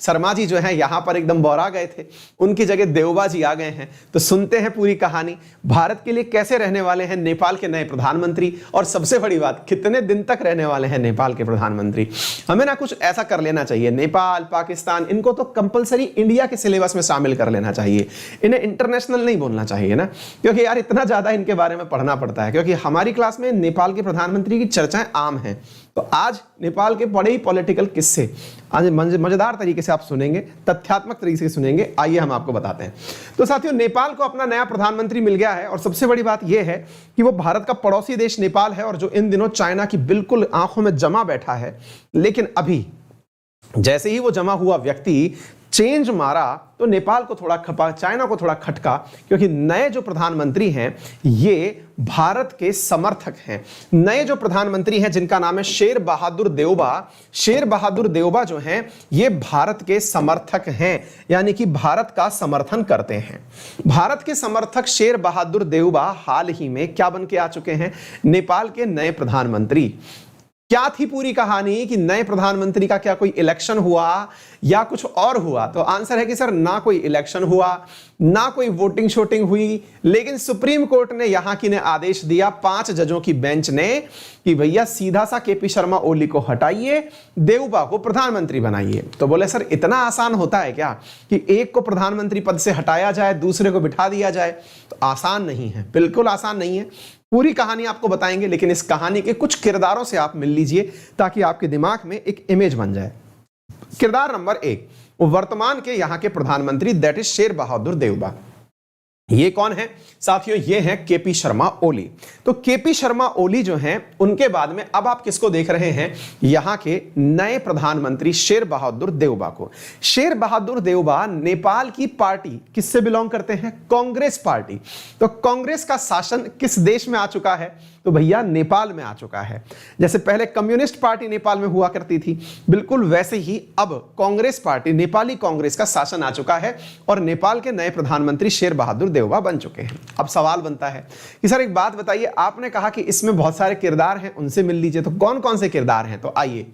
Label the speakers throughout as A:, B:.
A: शर्मा जी जो है यहां पर एकदम बौरा गए थे, उनकी जगह देवबा जी आ गए हैं। तो सुनते हैं पूरी कहानी, भारत के लिए कैसे रहने वाले हैं नेपाल के नए प्रधानमंत्री, और सबसे बड़ी बात, कितने दिन तक रहने वाले हैं नेपाल के प्रधानमंत्री। हमें ना कुछ ऐसा कर लेना चाहिए, नेपाल, पाकिस्तान, इनको तो कंपलसरी इंडिया के सिलेबस में शामिल कर लेना चाहिए, इन्हें इंटरनेशनल नहीं बोलना चाहिए ना, क्योंकि यार इतना ज्यादा इनके बारे में पढ़ना पड़ता है। क्योंकि हमारी क्लास में नेपाल के प्रधानमंत्री की चर्चाएं आम हैं, तो आज नेपाल के बड़े ही पॉलिटिकल किस्से आज मजेदार तरीके से आप सुनेंगे, तथ्यात्मक तरीके से सुनेंगे। आइए हम आपको बताते हैं। तो साथियों, नेपाल को अपना नया प्रधानमंत्री मिल गया है, और सबसे बड़ी बात यह है कि वो भारत का पड़ोसी देश नेपाल है, और जो इन दिनों चाइना की बिल्कुल आंखों में जमा बैठा है। लेकिन अभी जैसे ही वो जमा हुआ व्यक्ति चेंज मारा तो नेपाल को थोड़ा खपा, चाइना को थोड़ा खटका, क्योंकि नए जो प्रधानमंत्री हैं ये भारत के समर्थक हैं। नए जो प्रधानमंत्री हैं जिनका नाम है शेर बहादुर देउबा, शेर बहादुर देउबा जो हैं ये भारत के समर्थक हैं, यानी कि भारत का समर्थन करते हैं। भारत के समर्थक शेर बहादुर देउबा हाल ही में क्या बन के आ चुके हैं? नेपाल के नए प्रधानमंत्री। क्या थी पूरी कहानी कि नए प्रधानमंत्री का क्या कोई इलेक्शन हुआ या कुछ और हुआ? तो आंसर है कि सर ना कोई इलेक्शन हुआ, ना कोई वोटिंग शोटिंग हुई, लेकिन सुप्रीम कोर्ट ने यहां की ने आदेश दिया 5 जजों की बेंच ने कि भैया सीधा सा केपी शर्मा ओली को हटाइए, देउबा को प्रधानमंत्री बनाइए। तो बोले सर इतना आसान होता है क्या कि एक को प्रधानमंत्री पद से हटाया जाए, दूसरे को बिठा दिया जाए? तो आसान नहीं है, बिल्कुल आसान नहीं है। पूरी कहानी आपको बताएंगे, लेकिन इस कहानी के कुछ किरदारों से आप मिल लीजिए ताकि आपके दिमाग में एक इमेज बन जाए। किरदार नंबर 1, वर्तमान के यहां के प्रधानमंत्री, दैट इज शेर बहादुर देउबा। ये कौन है साथियों? ये हैं केपी शर्मा ओली। तो केपी शर्मा ओली जो हैं, उनके बाद में अब आप किसको देख रहे हैं? यहां के नए प्रधानमंत्री शेर बहादुर देउबा को। शेर बहादुर देउबा नेपाल की पार्टी किससे बिलोंग करते हैं? कांग्रेस पार्टी। तो कांग्रेस का शासन किस देश में आ चुका है? तो भैया नेपाल में आ चुका है। जैसे पहले कम्युनिस्ट पार्टी नेपाल में हुआ करती थी, बिल्कुल वैसे ही अब कांग्रेस पार्टी, नेपाली कांग्रेस का शासन आ चुका है, और नेपाल के नए प्रधानमंत्री शेर बहादुर देउबा बन चुके हैं। अब सवाल बनता है कि सर एक बात बताइए, आपने कहा कि इसमें बहुत सारे किरदार हैं, उनसे मिल लीजिए। तो कौन कौन से किरदार हैं? तो आइए,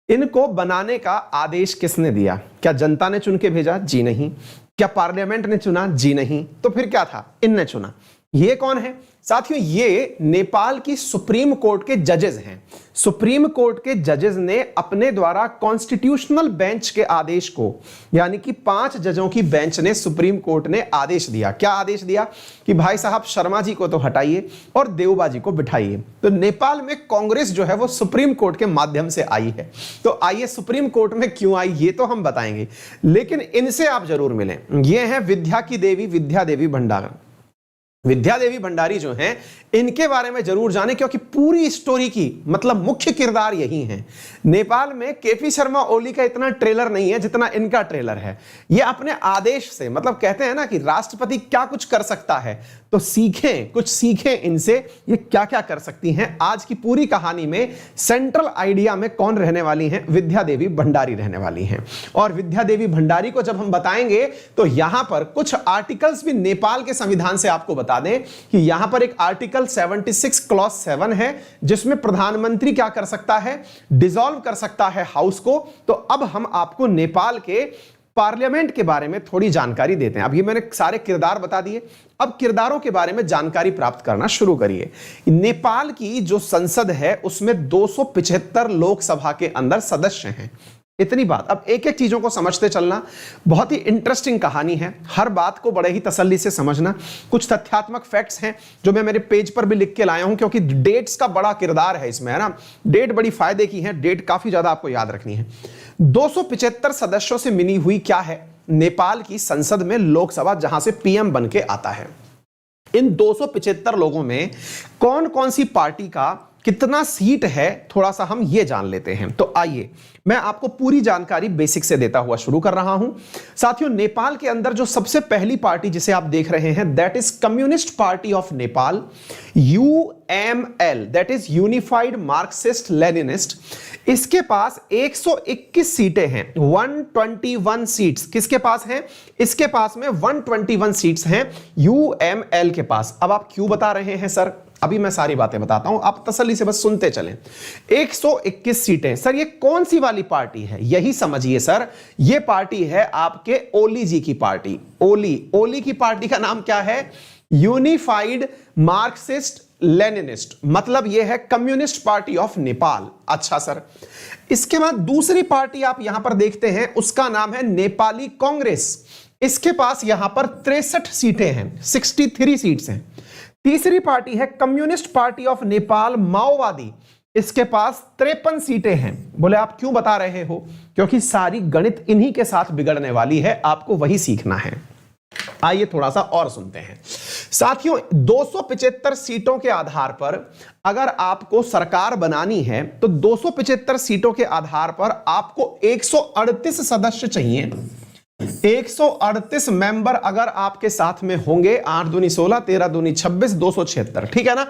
A: इनको बनाने का आदेश किसने दिया? क्या जनता ने चुन के भेजा? जी नहीं। क्या पार्लियामेंट ने चुना? जी नहीं। तो फिर क्या था? इनने चुना। ये कौन है साथियों? ये नेपाल की सुप्रीम कोर्ट के जजेस हैं। सुप्रीम कोर्ट के जजेस ने अपने द्वारा कॉन्स्टिट्यूशनल बेंच के आदेश को, यानी कि 5 जजों की बेंच ने सुप्रीम कोर्ट ने आदेश दिया। क्या आदेश दिया? कि भाई साहब शर्मा जी को तो हटाइए और देउबा जी को बिठाइए। तो नेपाल में कांग्रेस जो है वो सुप्रीम कोर्ट के माध्यम से आई है। तो आइए सुप्रीम कोर्ट में क्यों आई ये तो हम बताएंगे, लेकिन इनसे आप जरूर मिलें। ये हैं विद्या की देवी, विद्या देवी भंडारी। विद्या देवी भंडारी जो हैं, इनके बारे में जरूर जानें, क्योंकि पूरी स्टोरी की मतलब मुख्य किरदार यही हैं। नेपाल में केपी शर्मा ओली का इतना ट्रेलर नहीं है जितना इनका ट्रेलर है। ये अपने आदेश से, मतलब कहते हैं ना कि राष्ट्रपति क्या कुछ कर सकता है, तो सीखें, कुछ सीखें इनसे, ये क्या क्या कर सकती हैं। आज की पूरी कहानी में सेंट्रल आइडिया में कौन रहने वाली हैं? विद्या देवी भंडारी रहने वाली हैं। और विद्या देवी भंडारी को जब हम बताएंगे तो यहां पर कुछ आर्टिकल्स भी नेपाल के संविधान से आपको बता दें कि यहां पर एक आर्टिकल 76 क्लॉज 7 है, जिसमें प्रधानमंत्री क्या कर सकता है? डिसॉल्व कर सकता है हाउस को। तो अब हम आपको नेपाल के पार्लियामेंट के बारे में थोड़ी जानकारी देते हैं। अभी मैंने सारे किरदार बता दिए, अब किरदारों के बारे में जानकारी प्राप्त करना शुरू करिए। नेपाल की जो संसद है उसमें 275 लोकसभा के अंदर सदस्य हैं। इतनी बात। अब एक एक चीजों को समझते चलना, बहुत ही इंटरेस्टिंग कहानी है। हर बात को बड़े ही तसल्ली से समझना। कुछ तथ्यात्मक फैक्ट्स हैं जो मैं मेरे पेज पर भी लिख के लाया हूं, क्योंकि डेट्स का बड़ा किरदार है इसमें, है ना। डेट बड़ी फायदे की है, डेट काफी ज्यादा आपको याद रखनी है। 275 सदस्यों से मिली हुई क्या है? नेपाल की संसद में लोकसभा, जहां से पीएम बन के आता है। इन 275 लोगों में कौन कौन सी पार्टी का कितना सीट है, थोड़ा सा हम ये जान लेते हैं। तो आइए मैं आपको पूरी जानकारी बेसिक से देता हुआ शुरू कर रहा हूं। साथियों, नेपाल के अंदर जो सबसे पहली पार्टी जिसे आप देख रहे हैं, that is communist party of Nepal, UML, that is unified Marxist Leninist. इसके पास 121 सीटें हैं, 121 सीट्स किसके पास हैं? इसके पास में 121 सीट्स हैं यूएमएल के पास। अब आप क्यों बता रहे हैं सर? अभी मैं सारी बातें बताता हूं, आप तसल्ली से बस सुनते चलें। 121 सीटें। सर ये कौन सी वाली पार्टी है, यही समझिए सर, ये पार्टी है आपके ओली जी की पार्टी। ओली की पार्टी का नाम क्या है? यूनिफाइड मार्क्सिस्ट लेनिनिस्ट, मतलब यह है कम्युनिस्ट पार्टी ऑफ नेपाल। अच्छा सर, इसके बाद दूसरी पार्टी आप यहां पर देखते हैं, उसका नाम है नेपाली कांग्रेस। इसके पास यहां पर 63 सीटें हैं, 63 सीट्स हैं। तीसरी पार्टी है कम्युनिस्ट पार्टी ऑफ नेपाल माओवादी, इसके पास 53 सीटें हैं। बोले आप क्यों बता रहे हो? क्योंकि सारी गणित इन्हीं के साथ बिगड़ने वाली है, आपको वही सीखना है। आइए थोड़ा सा और सुनते हैं साथियों। 275 सीटों के आधार पर अगर आपको सरकार बनानी है तो 275 सीटों के आधार पर आपको 138 सदस्य चाहिए। 138 मेंबर अगर आपके साथ में होंगे, 8 दूनी 16, 13 दूनी 26, 276, ठीक है ना।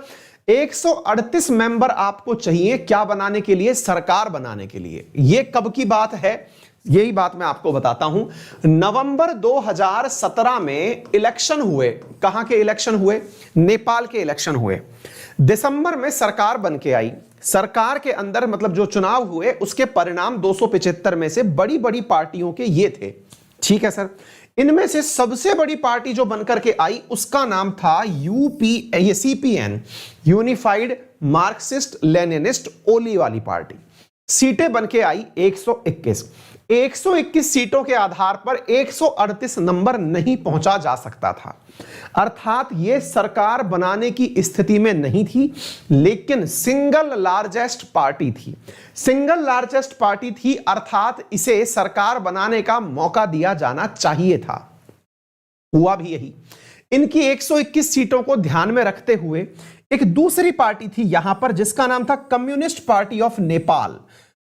A: 138 मेंबर आपको चाहिए क्या बनाने के लिए? सरकार बनाने के लिए। यह कब की बात है? यही बात मैं आपको बताता हूं। नवंबर 2017 में इलेक्शन हुए। कहां के इलेक्शन हुए? नेपाल के इलेक्शन हुए। दिसंबर में सरकार बन के आई। सरकार के अंदर मतलब जो चुनाव हुए उसके परिणाम 275 में से बड़ी बड़ी पार्टियों के ये थे, ठीक है सर। इनमें से सबसे बड़ी पार्टी जो बनकर के आई उसका नाम था सीपीएन, यूनिफाइड मार्क्सिस्ट लेनिनिस्ट, ओली वाली पार्टी। सीटें बनके आई 121। 121 सीटों के आधार पर 138 नंबर नहीं पहुंचा जा सकता था, अर्थात यह सरकार बनाने की स्थिति में नहीं थी, लेकिन सिंगल लार्जेस्ट पार्टी थी। सिंगल लार्जेस्ट पार्टी थी, अर्थात इसे सरकार बनाने का मौका दिया जाना चाहिए था। हुआ भी यही। इनकी 121 सीटों को ध्यान में रखते हुए एक दूसरी पार्टी थी यहां पर जिसका नाम था कम्युनिस्ट पार्टी ऑफ नेपाल।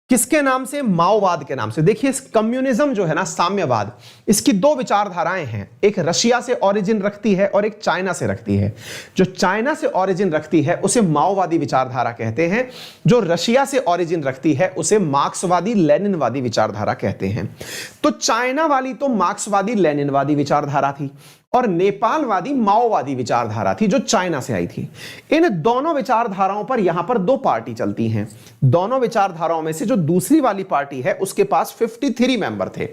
A: किसके नाम से? माओवाद के नाम से। देखिए इस कम्युनिज्म जो है ना, साम्यवाद, इसकी दो विचारधाराएं हैं, एक रशिया से ओरिजिन रखती है और एक चाइना से रखती है। जो चाइना से ओरिजिन रखती है उसे माओवादी विचारधारा कहते हैं, जो रशिया से ओरिजिन रखती है उसे मार्क्सवादी लेनिनवादी विचारधारा कहते हैं। तो चाइना वाली तो मार्क्सवादी लेनिनवादी विचारधारा थी और नेपालवादी माओवादी विचारधारा थी जो चाइना से आई थी। इन दोनों विचारधाराओं पर यहां पर दो पार्टी चलती हैं। दोनों विचारधाराओं में से जो दूसरी वाली पार्टी है उसके पास 53 मेंबर थे।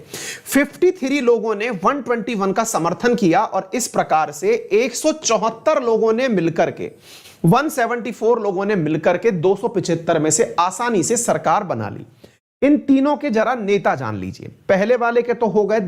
A: 53 लोगों ने 121 का समर्थन किया और इस प्रकार से 174 लोगों ने मिलकर के 174 लोगों ने मिलकर के 275 में से आसानी से सरकार बना ली। इन तीनों के जरा नेता जान लीजिए। पहले वाले के तो हो गए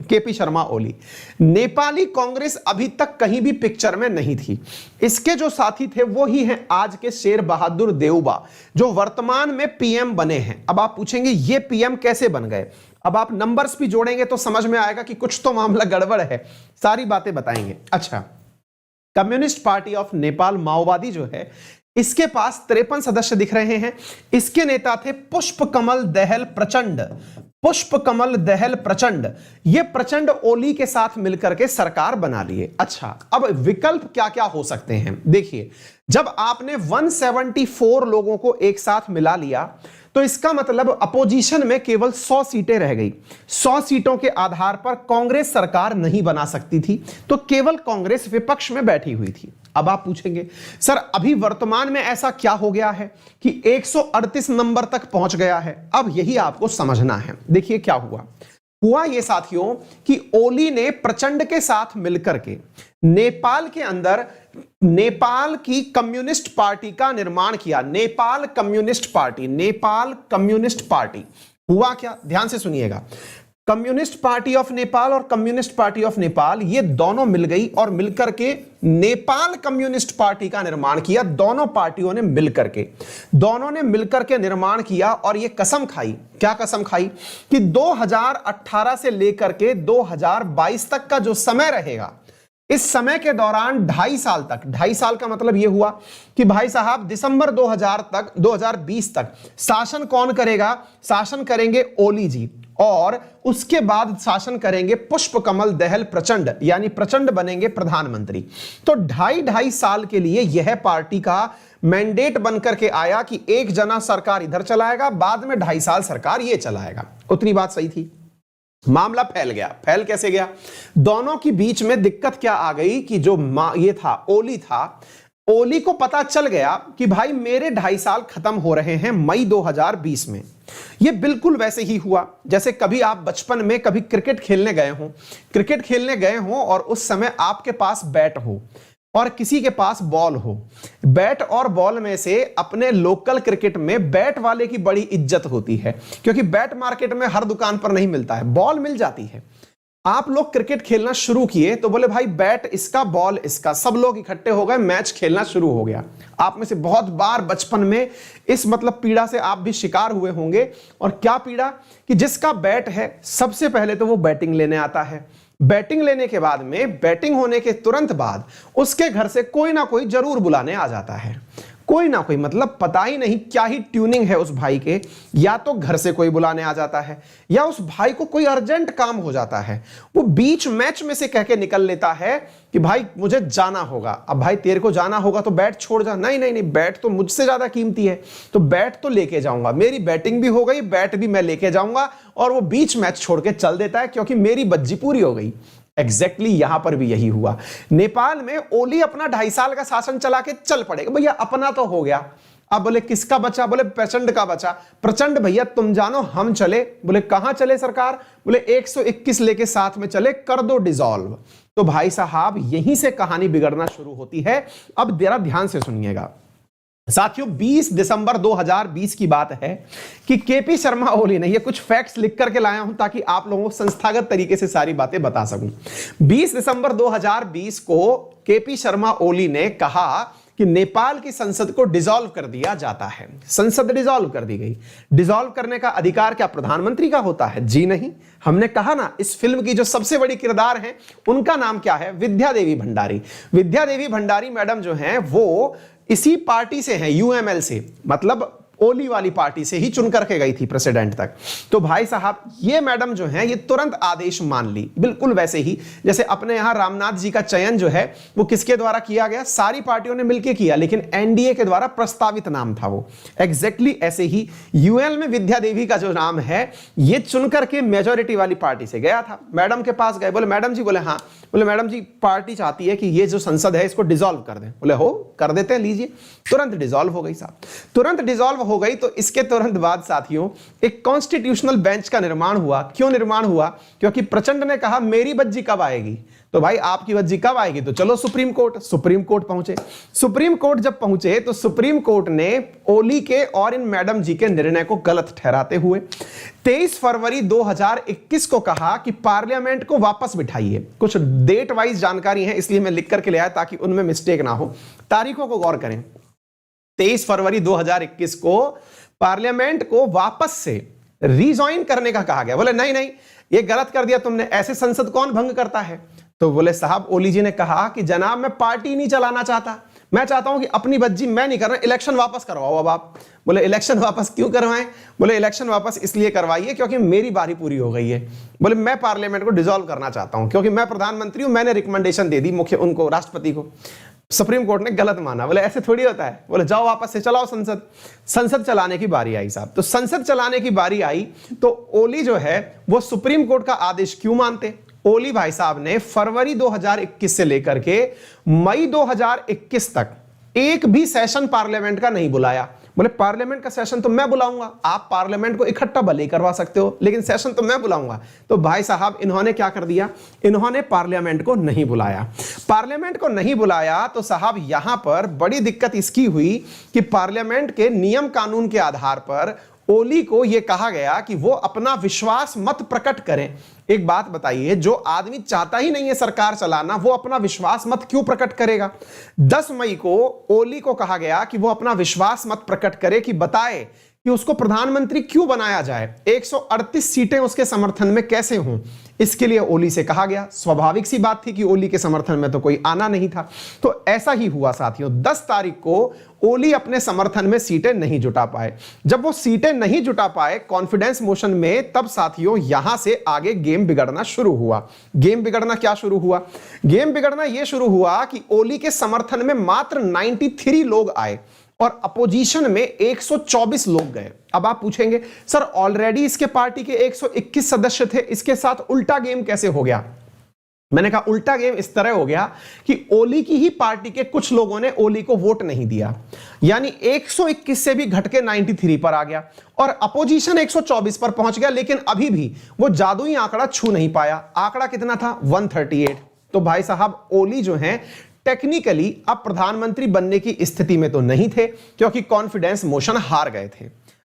A: केपी शर्मा ओली। नेपाली कांग्रेस अभी तक कहीं भी पिक्चर में नहीं थी। इसके जो साथी थे वो ही हैं आज के शेर बहादुर देउबा, जो वर्तमान में पीएम बने हैं। अब आप पूछेंगे ये पीएम कैसे बन गए? अब आप नंबर्स भी जोड़ेंगे तो समझ में आएगा कि कुछ तो मामला गड़बड़ है, सारी बातें बताएंगे। अच्छा, कम्युनिस्ट पार्टी ऑफ नेपाल माओवादी जो है इसके पास 53 सदस्य दिख रहे हैं। इसके नेता थे पुष्पकमल दहल प्रचंड। पुष्पकमल दहल प्रचंड, ये प्रचंड ओली के साथ मिलकर के सरकार बना लिए। अच्छा, अब विकल्प क्या क्या हो सकते हैं? देखिए, जब आपने 174 लोगों को एक साथ मिला लिया तो इसका मतलब अपोजिशन में केवल 100 सीटें रह गई। 100 सीटों के आधार पर कांग्रेस सरकार नहीं बना सकती थी, तो केवल कांग्रेस विपक्ष में बैठी हुई थी। अब आप पूछेंगे सर अभी वर्तमान में ऐसा क्या हो गया है कि 138 नंबर तक पहुंच गया है? अब यही आपको समझना है। देखिए क्या हुआ ये साथियों कि ओली ने प्रचंड के साथ मिलकर के नेपाल के अंदर नेपाल की कम्युनिस्ट पार्टी का निर्माण किया। Nepal communist party. हुआ क्या? ध्यान से सुनिएगा। कम्युनिस्ट पार्टी ऑफ नेपाल और कम्युनिस्ट पार्टी ऑफ नेपाल ये दोनों मिल गई और मिलकर के नेपाल कम्युनिस्ट पार्टी का निर्माण किया। दोनों पार्टियों ने मिलकर के निर्माण किया और ये कसम खाई। क्या कसम खाई? कि 2018 से लेकर के 2022 तक का जो समय रहेगा, इस समय के दौरान 2.5 साल तक, 2.5 साल का मतलब यह हुआ कि भाई साहब दिसंबर 2020 तक शासन कौन करेगा? शासन करेंगे ओली जी, और उसके बाद शासन करेंगे पुष्पकमल दहल प्रचंड, यानी प्रचंड बनेंगे प्रधानमंत्री। तो 2.5 साल के लिए यह पार्टी का मैंडेट बनकर के आया कि एक जना सरकार इधर चलाएगा, बाद में 2.5 साल सरकार ये चलाएगा। उतनी बात सही थी। मामला फैल गया। फैल कैसे गया? दोनों के बीच में दिक्कत क्या आ गई कि जो ये था ओली था, ओली को पता चल गया कि भाई मेरे 2.5 साल खत्म हो रहे हैं मई 2020 में। ये बिल्कुल वैसे ही हुआ जैसे कभी आप बचपन में कभी क्रिकेट खेलने गए हों और उस समय आपके पास बैट हो और किसी के पास बॉल हो। बैट और बॉल में से अपने लोकल क्रिकेट में बैट वाले की बड़ी इज्जत होती है, क्योंकि बैट मार्केट में हर दुकान पर नहीं मिलता है, बॉल मिल जाती है। आप लोग क्रिकेट खेलना शुरू किए तो बोले भाई बैट इसका बॉल इसका, सब लोग इकट्ठे हो गए, मैच खेलना शुरू हो गया। आप में से बहुत बार बचपन में इस मतलब पीड़ा से आप भी शिकार हुए होंगे। और क्या पीड़ा कि जिसका बैट है सबसे पहले तो वो बैटिंग लेने आता है, बैटिंग लेने के बाद में बैटिंग होने के तुरंत बाद उसके घर से कोई ना कोई जरूर बुलाने आ जाता है, कोई ना कोई, मतलब पता ही नहीं क्या ही ट्यूनिंग है उस भाई के। या तो घर से कोई बुलाने आ जाता है या उस भाई को कोई अर्जेंट काम हो जाता है, वो बीच मैच में से कह के निकल लेता है कि भाई मुझे जाना होगा। अब भाई तेरे को जाना होगा तो बैट छोड़ जा। नहीं नहीं नहीं, बैट तो मुझसे ज्यादा कीमती है, तो बैट तो लेके जाऊंगा, मेरी बैटिंग भी हो गई, बैट भी मैं लेके जाऊंगा। और वो बीच मैच छोड़ के चल देता है क्योंकि मेरी बज्जी पूरी हो गई। एग्जैक्टली यहां पर भी यही हुआ। नेपाल में ओली अपना 2.5 साल का शासन चला के चल पड़ेगा, भैया अपना तो हो गया। अब बोले किसका बचा, बोले प्रचंड का बचा। प्रचंड भैया तुम जानो हम चले। बोले कहां चले सरकार, बोले 121 लेके साथ में चले, कर दो डिसॉल्व। तो भाई साहब यहीं से कहानी बिगड़ना शुरू होती है। अब जरा ध्यान से सुनिएगा साथियों, 20 दिसंबर 2020 की बात है कि केपी शर्मा ओली ने, ये कुछ फैक्ट्स लिख करके लाया हूं ताकि आप लोगों को संस्थागत तरीके से सारी बातें बता सकूं। 20 दिसंबर 2020 को केपी शर्मा ओली ने कहा कि नेपाल की संसद को डिसॉल्व कर दिया जाता है। संसद डिसॉल्व कर दी गई। डिसॉल्व करने का अधिकार क्या प्रधानमंत्री का होता है? जी नहीं। हमने कहा ना, इस फिल्म की जो सबसे बड़ी किरदार है उनका नाम क्या है? विद्या देवी भंडारी। विद्या देवी भंडारी मैडम जो हैं वो इसी पार्टी से हैं, यूएमएल से, मतलब ओली वाली पार्टी से ही चुन करके गई थी प्रेसिडेंट तक। तो भाई साहब ये मैडम जो हैं ये तुरंत आदेश मान ली, बिल्कुल वैसे ही जैसे अपने यहां रामनाथ जी का चयन जो है वो किसके द्वारा किया गया? सारी पार्टियों ने मिलकर किया, लेकिन एनडीए के द्वारा प्रस्तावित नाम था वो। एग्जैक्टली ऐसे ही यूएल में विद्या देवी का जो नाम है ये चुन करके मेजोरिटी वाली पार्टी से गया था। मैडम के पास गए, बोले मैडम जी, बोले हाँ, बोले मैडम जी पार्टी चाहती है कि ये जो संसद है इसको डिसॉल्व कर दें। बोले हो, कर देते हैं, लीजिए। तुरंत डिसॉल्व हो गई साहब, तुरंत डिसॉल्व हो गई। तो इसके तुरंत बाद साथियों एक कॉन्स्टिट्यूशनल बेंच का निर्माण हुआ। क्यों निर्माण हुआ? क्योंकि प्रचंड ने कहा मेरी बज्जी कब आएगी, तो भाई आपकी बज्जी कब आएगी, तो चलो सुप्रीम कोर्ट। सुप्रीम कोर्ट पहुंचे। सुप्रीम कोर्ट जब पहुंचे तो सुप्रीम कोर्ट ने ओली के और इन मैडम जी के निर्णय को गलत ठहराते हुए 23 फरवरी 2021 को कहा कि पार्लियामेंट को वापस बिठाइए। कुछ डेट वाइज जानकारी है इसलिए मैं लिख करके ले आया ताकि उनमें मिस्टेक ना हो। तारीखों को गौर करें। 23 फरवरी 2021 को पार्लियामेंट को वापस से रिजॉइन करने का कहा गया। बोले नहीं नहीं, ये गलत कर दिया तुमने, ऐसे संसद कौन भंग करता है? तो बोले साहब, ओली जी ने कहा कि जनाब मैं पार्टी नहीं चलाना चाहता, मैं चाहता हूं कि अपनी बज्जी मैं नहीं कर रहा, इलेक्शन वापस करवाओ अब आप। बोले इलेक्शन वापस क्यों करवाएं? बोले इलेक्शन वापस इसलिए करवाइए क्योंकि मेरी बारी पूरी हो गई है। बोले मैं पार्लियामेंट को डिसॉल्व करना चाहता हूं क्योंकि मैं प्रधानमंत्री हूं, मैंने रिकमेंडेशन दे दी मुख्य उनको, राष्ट्रपति को। सुप्रीम कोर्ट ने गलत माना। बोले ऐसे थोड़ी होता है। बोले जाओ वापस से चलाओ संसद। संसद चलाने की बारी आई साहब। तो संसद चलाने की बारी आई तो ओली जो है वो सुप्रीम कोर्ट का आदेश क्यों मानते? ओली भाई साहब ने फरवरी 2021 से लेकर के मई 2021 तक एक भी सेशन पार्लियामेंट का नहीं बुलाया। बोले पार्लियामेंट का सेशन तो मैं बुलाऊंगा, आप पार्लियामेंट को इकट्ठा भले ही करवा सकते हो लेकिन सेशन तो मैं बुलाऊंगा। तो भाई साहब इन्होंने क्या कर दिया? इन्होंने पार्लियामेंट को नहीं बुलाया। पार्लियामेंट को नहीं बुलाया तो साहब यहां पर बड़ी दिक्कत इसकी हुई कि पार्लियामेंट के नियम कानून के आधार पर ओली को यह कहा गया कि वो अपना विश्वास मत प्रकट करें। एक बात बताइए, जो आदमी चाहता ही नहीं है सरकार चलाना वो अपना विश्वास मत क्यों प्रकट करेगा? 10 मई को ओली को कहा गया कि वो अपना विश्वास मत प्रकट करे, कि बताए कि उसको प्रधानमंत्री क्यों बनाया जाए, 138 सीटें उसके समर्थन में कैसे हों। इसके लिए ओली से कहा गया। स्वाभाविक सी बात थी कि ओली के समर्थन में तो कोई आना नहीं था। तो ऐसा ही हुआ साथियों। 10 तारीख को ओली अपने समर्थन में सीटें नहीं जुटा पाए। जब वो सीटें नहीं जुटा पाए कॉन्फिडेंस मोशन में, तब साथियों यहां से आगे गेम बिगड़ना शुरू हुआ। गेम बिगड़ना क्या शुरू हुआ? गेम बिगड़ना यह शुरू हुआ कि ओली के समर्थन में मात्र 93 लोग आए और अपोजिशन में 124 लोग गए। अब आप पूछेंगे सर ऑलरेडी इसके पार्टी के 121 सदस्य थे, इसके साथ उल्टा गेम कैसे हो गया? मैंने कहा उल्टा गेम इस तरह हो गया कि ओली की ही पार्टी के कुछ लोगों ने ओली को वोट नहीं दिया, यानी 121 से भी घट के 93 पर आ गया और अपोजिशन 124 पर पहुंच गया, लेकिन अभी भी वो जादुई आंकड़ा छू नहीं पाया। आंकड़ा कितना था? 138। तो भाई साहब ओली जो हैं टेक्निकली अब प्रधानमंत्री बनने की स्थिति में तो नहीं थे, क्योंकि कॉन्फिडेंस मोशन हार गए थे।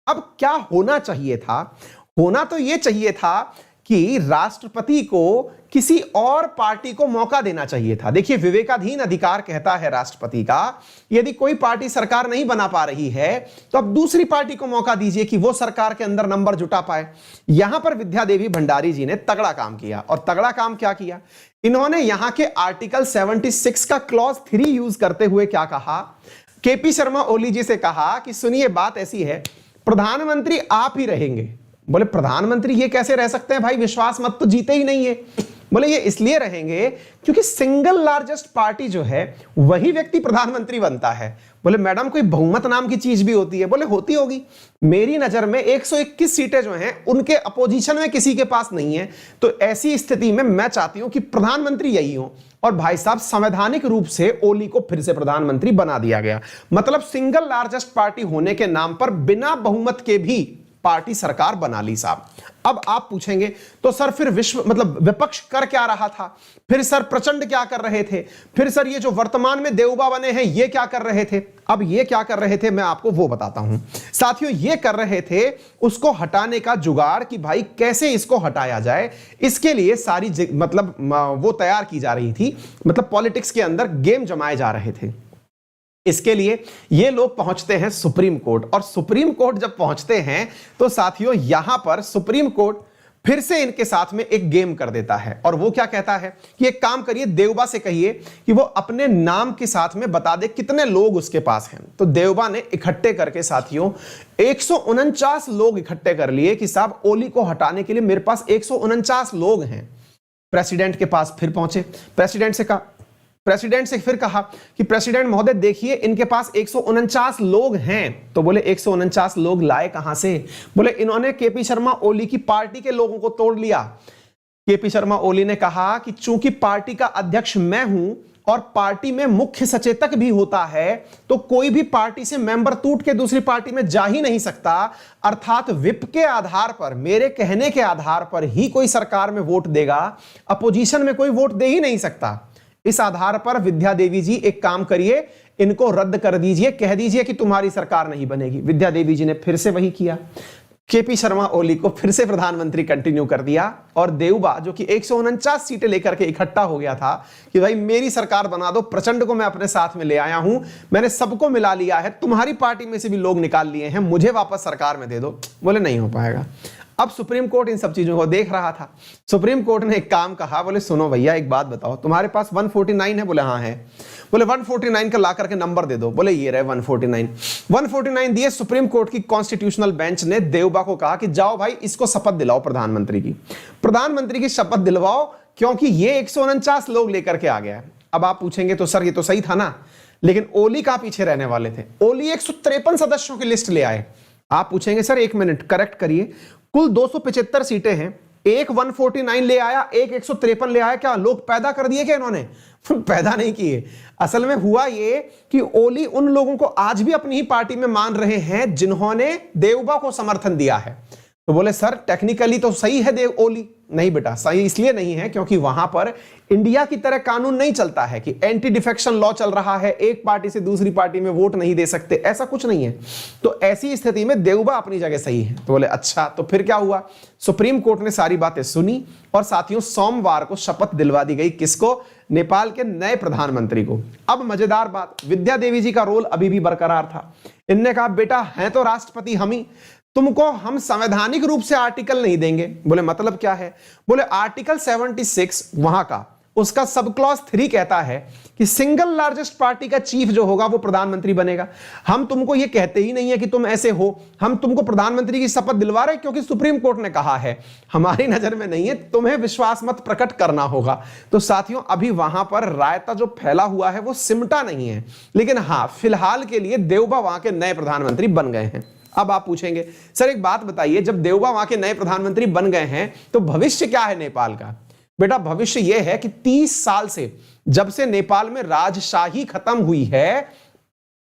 A: अब क्या होना चाहिए था? होना तो यह चाहिए था कि राष्ट्रपति को किसी और पार्टी को मौका देना चाहिए था। देखिए, विवेकाधीन अधिकार कहता है राष्ट्रपति का, यदि कोई पार्टी सरकार नहीं बना पा रही है तो अब दूसरी पार्टी को मौका दीजिए कि वो सरकार के अंदर नंबर जुटा पाए। यहां पर विद्या देवी भंडारी जी ने तगड़ा काम किया, और तगड़ा काम क्या किया? इन्होंने यहां के आर्टिकल 76 का क्लॉज 3 यूज करते हुए क्या कहा? केपी शर्मा ओली जी से कहा कि सुनिए, बात ऐसी है, प्रधानमंत्री आप ही रहेंगे। बोले प्रधानमंत्री ये कैसे रह सकते हैं भाई, विश्वास मत तो जीते ही नहीं है। बोले ये इसलिए रहेंगे क्योंकि सिंगल लार्जेस्ट पार्टी जो है वही व्यक्ति प्रधानमंत्री बनता है। बोले मैडम कोई बहुमत नाम की चीज भी होती है? बोले होती होगी। मेरी नजर में 121 सीटें जो हैं उनके अपोजिशन में किसी के पास नहीं है, तो ऐसी स्थिति में मैं चाहती हूं कि प्रधानमंत्री यही हो। और भाई साहब संवैधानिक रूप से ओली को फिर से प्रधानमंत्री बना दिया गया। मतलब सिंगल लार्जेस्ट पार्टी होने के नाम पर बिना बहुमत के भी पार्टी सरकार बना ली साहब। अब आप पूछेंगे तो सर फिर विपक्ष कर क्या रहा था? फिर सर प्रचंड क्या कर रहे थे? फिर सर ये जो वर्तमान में देवबा बने हैं ये क्या कर रहे थे? अब ये क्या कर रहे थे मैं आपको वो बताता हूं। साथियों, ये कर रहे थे उसको हटाने का जुगाड़ कि भाई कैसे इसको हटाया जाए, इसके लिए सारी वो तैयार की जा रही थी। मतलब पॉलिटिक्स के अंदर गेम जमाए जा रहे थे। इसके लिए ये लोग पहुंचते हैं सुप्रीम कोर्ट, और सुप्रीम कोर्ट जब पहुंचते हैं तो साथियों यहां पर सुप्रीम कोर्ट फिर से इनके साथ में एक गेम कर देता है। और वो क्या कहता है कि एक काम करिए, देवबा से कहिए कि वो अपने नाम के साथ में बता दे कितने लोग उसके पास हैं। तो देवबा ने इकट्ठे करके साथियों 149 लोग इकट्ठे कर लिए कि साहब ओली को हटाने के लिए मेरे पास 149 लोग हैं। प्रेसिडेंट के पास फिर पहुंचे, प्रेसिडेंट से फिर कहा कि प्रेसिडेंट महोदय देखिए इनके पास 149 लोग हैं। तो बोले 149 लोग लाए कहां से? बोले इन्होंने केपी शर्मा ओली की पार्टी के लोगों को तोड़ लिया। केपी शर्मा ओली ने कहा कि चूंकि पार्टी का अध्यक्ष मैं हूं और पार्टी में मुख्य सचेतक भी होता है, तो कोई भी पार्टी से मेंबर टूट के दूसरी पार्टी में जा ही नहीं सकता। अर्थात विप के आधार पर, मेरे कहने के आधार पर ही कोई सरकार में वोट देगा, अपोजिशन में कोई वोट दे ही नहीं सकता। इस आधार पर विद्या देवी जी एक काम करिए, इनको रद्द कर दीजिए, कह दीजिए कि तुम्हारी सरकार नहीं बनेगी। विद्या देवी जी ने फिर से वही किया, केपी शर्मा ओली को फिर से प्रधानमंत्री कंटिन्यू कर दिया। और देवबा जो कि 149 सीटें लेकर के इकट्ठा हो गया था कि भाई मेरी सरकार बना दो, प्रचंड को मैं अपने साथ में ले आया हूं, मैंने सबको मिला लिया है, तुम्हारी पार्टी में से भी लोग निकाल लिए हैं, मुझे वापस सरकार में दे दो। बोले नहीं हो पाएगा। अब सुप्रीम कोर्ट इन सब चीजों को देख रहा था। सुप्रीम कोर्ट ने एक काम कहा, बोले सुनो भैया एक बात बताओ, तुम्हारे पास 149 है? बोले हाँ है। बोले 149 का ला करके नंबर दे दो। बोले ये रहे 149 दिए। सुप्रीम कोर्ट की कॉन्स्टिट्यूशनल बेंच ने देवबा को कहा कि जाओ भाई इसको शपथ दिलाओ, प्रधानमंत्री की शपथ दिलवाओ, क्योंकि ये 149 लोग लेकर के आ गया है। अब आप पूछेंगे तो सर ये तो सही था ना, लेकिन ओली कहां पीछे रहने वाले थे? ओली 153 सदस्यों की लिस्ट ले आए। आप पूछेंगे सर एक मिनट करेक्ट करिए, कुल 275 सीटें हैं, एक 149 ले आया, एक 153 ले आया, क्या लोग पैदा कर दिए क्या इन्होंने? पैदा नहीं किए। असल में हुआ ये कि ओली उन लोगों को आज भी अपनी ही पार्टी में मान रहे हैं जिन्होंने देवबा को समर्थन दिया है। तो बोले सर टेक्निकली तो सही है ओली। नहीं बेटा, सही इसलिए नहीं है क्योंकि वहां पर इंडिया की तरह कानून नहीं चलता है कि एंटी डिफेक्शन लॉ चल रहा है, एक पार्टी से दूसरी पार्टी में वोट नहीं दे सकते, ऐसा कुछ नहीं है। तो ऐसी स्थिति में देवबा अपनी जगह सही है। तो बोले अच्छा, तो फिर क्या हुआ? सुप्रीम कोर्ट ने सारी बातें सुनी और साथियों सोमवार को शपथ दिलवा दी गई। किसको? नेपाल के नए प्रधानमंत्री को। अब मजेदार बात, विद्या देवी जी का रोल अभी भी बरकरार था। इनने कहा बेटा हैं तो राष्ट्रपति हम ही, तुमको हम संवैधानिक रूप से आर्टिकल नहीं देंगे। बोले मतलब क्या है? बोले आर्टिकल 76 वहां का उसका सब क्लॉज 3 कहता है कि सिंगल लार्जेस्ट पार्टी का चीफ जो होगा वो प्रधानमंत्री बनेगा। हम तुमको ये कहते ही नहीं है कि तुम ऐसे हो, हम तुमको प्रधानमंत्री की शपथ दिलवा रहे क्योंकि सुप्रीम कोर्ट ने कहा है, हमारी नजर में नहीं है, तुम्हें विश्वास मत प्रकट करना होगा। तो साथियों अभी वहां पर रायता जो फैला हुआ है वो सिमटा नहीं है, लेकिन हां फिलहाल के लिए देवबा वहां के नए प्रधानमंत्री बन गए हैं। अब आप पूछेंगे सर एक बात बताइए, जब देवबा वहां के नए प्रधानमंत्री बन गए हैं तो भविष्य क्या है नेपाल का? बेटा भविष्य यह है कि 30 साल से जब से नेपाल में राजशाही खत्म हुई है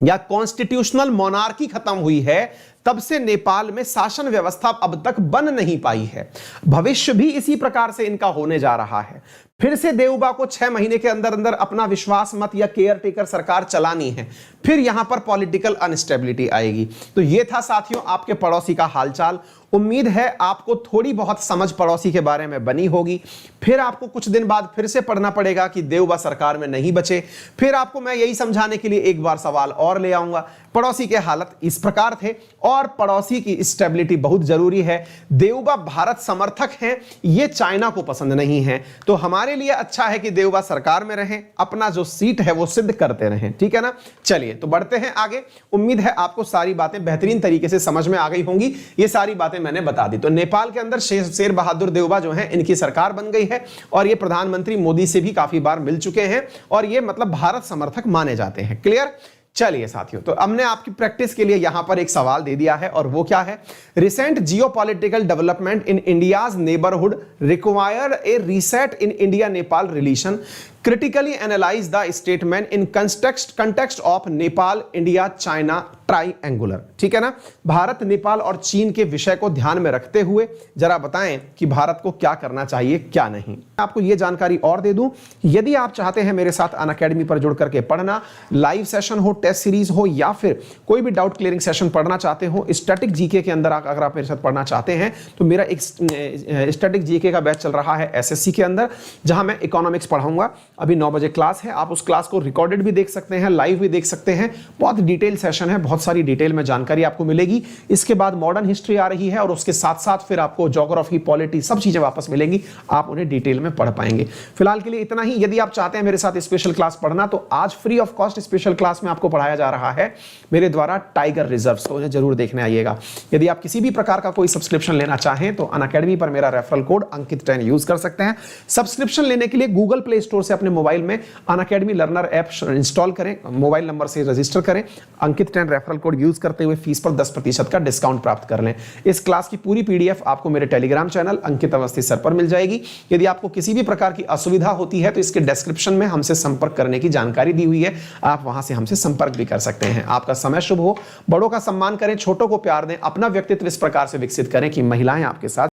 A: या कॉन्स्टिट्यूशनल मोनार्की खत्म हुई है, तब से नेपाल में शासन व्यवस्था अब तक बन नहीं पाई है। भविष्य भी इसी प्रकार से इनका होने जा रहा है। फिर से देउबा को 6 महीने के अंदर अंदर अपना विश्वास मत या केयर टेकर सरकार चलानी है, फिर यहां पर पॉलिटिकल अनस्टेबिलिटी आएगी। तो ये था साथियों आपके पड़ोसी का हालचाल। उम्मीद है आपको थोड़ी बहुत समझ पड़ोसी के बारे में बनी होगी। फिर आपको कुछ दिन बाद फिर से पढ़ना पड़ेगा कि देउबा सरकार में नहीं बचे। फिर आपको मैं यही समझाने के लिए एक बार सवाल और ले आऊंगा। पड़ोसी के हालत इस प्रकार थे और पड़ोसी की स्टेबिलिटी बहुत जरूरी है। देउबा भारत समर्थक हैं, ये चाइना को पसंद नहीं है। तो हमारे लिए अच्छा है कि देउबा सरकार में रहें, अपना जो सीट है वो सिद्ध करते रहें। ठीक है ना। चलिए तो बढ़ते हैं आगे। उम्मीद है आपको सारी बातें बेहतरीन तरीके से समझ में आ गई होंगी। ये सारी बातें मैंने बता दी। तो नेपाल के अंदर शेर बहादुर देउबा जो है, इनकी सरकार बन गई है और ये प्रधानमंत्री मोदी से भी काफी बार मिल चुके हैं और ये मतलब भारत समर्थक माने जाते हैं। क्लियर। चलिए साथियों, तो हमने आपकी प्रैक्टिस के लिए यहां पर एक सवाल दे दिया है और वो क्या है, recent geopolitical development in India's neighbourhood require a reset in India Nepal relation, critically analyze the statement in context of Nepal India China triangular. ठीक है ना। भारत नेपाल और चीन के विषय को ध्यान में रखते हुए जरा बताएं कि भारत को क्या करना चाहिए क्या नहीं। आपको यह जानकारी और दे दूं, यदि आप चाहते हैं मेरे साथ अनअकैडमी पर जुड़ करके पढ़ना, लाइव सेशन हो, टेस्ट सीरीज हो या फिर कोई भी डाउट क्लियरिंग सेशन पढ़ना चाहते हो, स्टैटिक जीके के अंदर अगर आप मेरे साथ पढ़ना चाहते हैं तो मेरा एक स्टैटिक जीके का बैच चल रहा है एसएससी के अंदर, जहां मैं इकोनॉमिक्स पढ़ाऊंगा। अभी 9 बजे क्लास है, आप उस क्लास को रिकॉर्डेड भी देख सकते हैं, लाइव भी देख सकते हैं। बहुत डिटेल सेशन है, बहुत सारी डिटेल में जानकारी आपको मिलेगी। इसके बाद मॉडर्न हिस्ट्री आ रही है और उसके साथ साथ फिर आपको ज्योग्राफी, पॉलिटी, सब चीजें वापस मिलेंगी, आप उन्हें डिटेल में पढ़ पाएंगे। फिलहाल के लिए इतना ही। यदि आप चाहते हैं मेरे साथ स्पेशल क्लास पढ़ना तो आज free of cost special class में आपको पढ़ाया जा रहा है मेरे द्वारा टाइगर रिजर्व, तो उन्हें जरूर देखने आइएगा। यदि आप किसी भी प्रकार का कोई सब्सक्रिप्शन लेना चाहें तो अनअकैडमी पर मेरा रेफरल कोड अंकित 10 यूज कर सकते हैं। सब्सक्रिप्शन लेने के लिए गूगल प्ले स्टोर से अपने मोबाइल में अनअकैडमी लर्नर ऐप इंस्टॉल करें, मोबाइल नंबर से रजिस्टर करें, अंकित 10 रेफरल कोड यूज करते हुए फीस पर 10% का डिस्काउंट प्राप्त कर लें। इस क्लास की पूरी पीडीएफ आपको मेरे टेलीग्राम चैनल अंकित अवस्थी सर पर मिल जाएगी। यदि आपको किसी भी प्रकार की असुविधा होती है तो इसके डिस्क्रिप्शन में हमसे संपर्क करने की जानकारी दी हुई है, आप वहां से हमसे संपर्क भी कर सकते हैं। आपका समय शुभ हो, बड़ों का सम्मान करें, छोटों को प्यार दें, अपना व्यक्तित्व इस प्रकार से विकसित करें कि महिलाएं आपके साथ